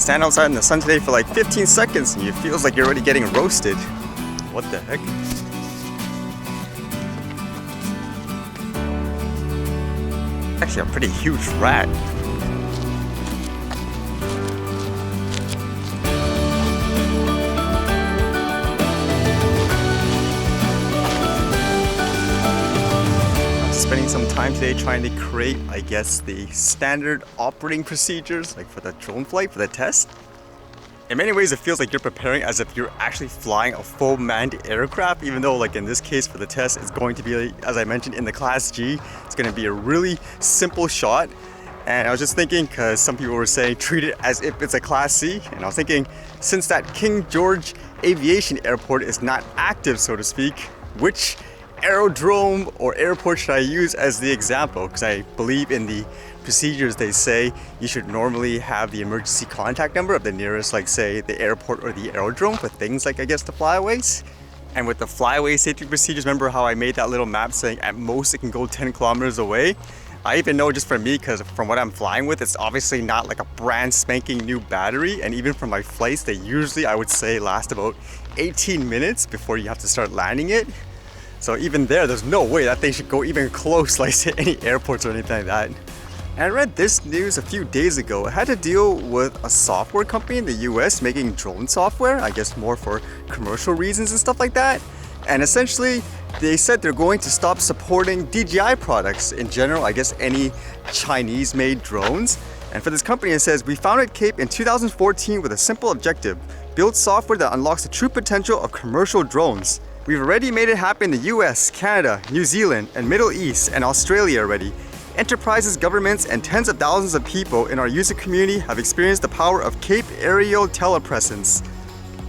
stand outside in the sun today for like 15 seconds and it feels like you're already getting roasted. What the heck? Actually a pretty huge rat. Spending some time today trying to create, I guess, the standard operating procedures like for the drone flight, for the test. In many ways it feels like you're preparing as if you're actually flying a full manned aircraft, even though like in this case for the test it's going to be, as I mentioned, in the Class G. It's going to be a really simple shot. And I was just thinking, because some people were saying treat it as if it's a Class C, and I was thinking, since that King George Aviation Airport is not active, so to speak, which aerodrome or airport should I use as the example? Because I believe in the procedures they say you should normally have the emergency contact number of the nearest, like say the airport or the aerodrome for things like, I guess, the flyaways. And with the flyaway safety procedures, remember how I made that little map saying at most it can go 10 kilometers away? I even know just for me, because from what I'm flying with, it's obviously not like a brand spanking new battery, and even for my flights they usually, I would say, last about 18 minutes before you have to start landing it. So even there's no way that thing should go even close like to any airports or anything like that. And I read this news a few days ago. It had to deal with a software company in the US making drone software, I guess more for commercial reasons and stuff like that. And essentially they said they're going to stop supporting DJI products in general, I guess any Chinese made drones. And for this company it says, we founded CAPE in 2014 with a simple objective: build software that unlocks the true potential of commercial drones. We've already made it happen in the US, Canada, New Zealand, and Middle East, and Australia already. Enterprises, governments, and tens of thousands of people in our user community have experienced the power of CAPE aerial telepresence.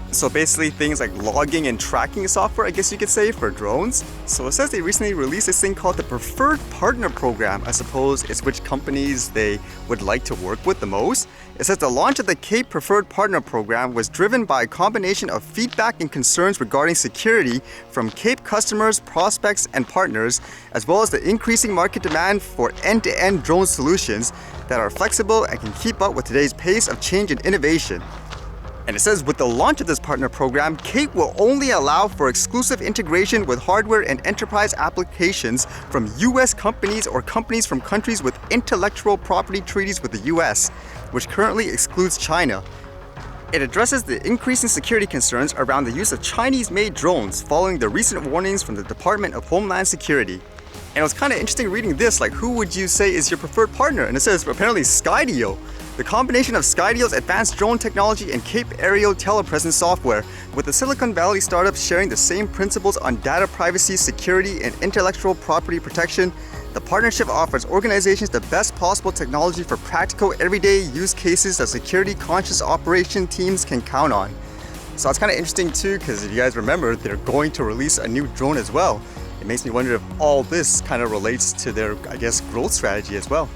So basically things like logging and tracking software, I guess you could say, for drones. So it says they recently released this thing called the Preferred Partner Program. I suppose it's which companies they would like to work with the most. It says the launch of the CAPE Preferred Partner Program was driven by a combination of feedback and concerns regarding security from CAPE customers, prospects, and partners, as well as the increasing market demand for end-to-end drone solutions that are flexible and can keep up with today's pace of change and innovation. And it says with the launch of this partner program, CAPE will only allow for exclusive integration with hardware and enterprise applications from US companies or companies from countries with intellectual property treaties with the US, which currently excludes China. It addresses the increasing security concerns around the use of Chinese-made drones following the recent warnings from the Department of Homeland Security. And it was kind of interesting reading this, like who would you say is your preferred partner? And it says apparently Skydio. The combination of Skydio's advanced drone technology and CAPE aerial telepresence software, with the Silicon Valley startups sharing the same principles on data privacy, security, and intellectual property protection, the partnership offers organizations the best possible technology for practical, everyday use cases that security-conscious operation teams can count on. So it's kind of interesting too, because if you guys remember, they're going to release a new drone as well. It makes me wonder if all this kind of relates to their, I guess, growth strategy as well.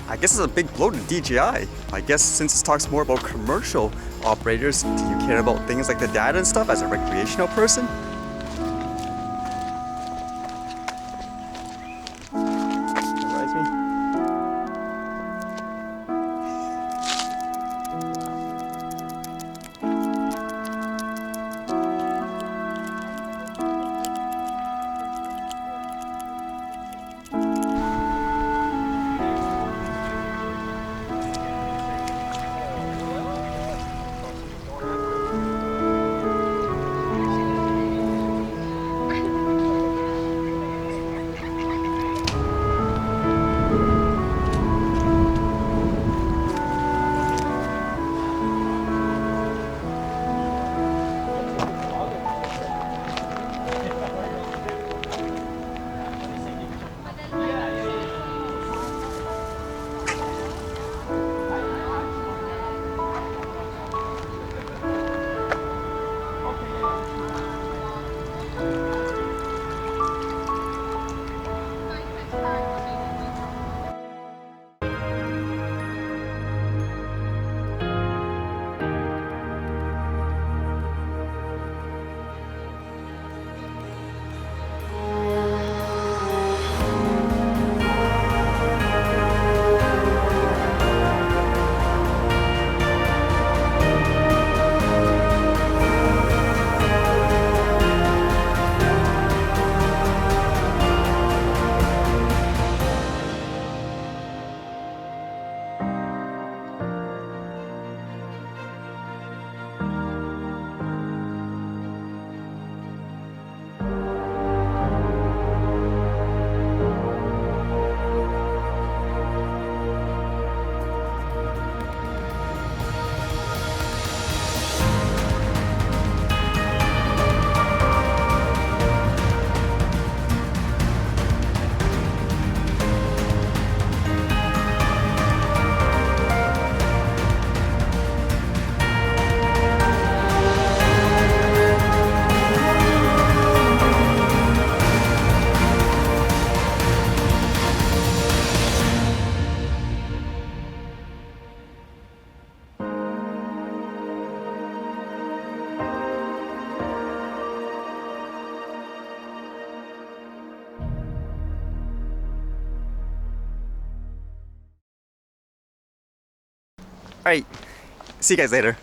I guess it's a big blow to DJI. I guess since it talks more about commercial operators, do you care about things like the data and stuff as a recreational person? Alright, see you guys later.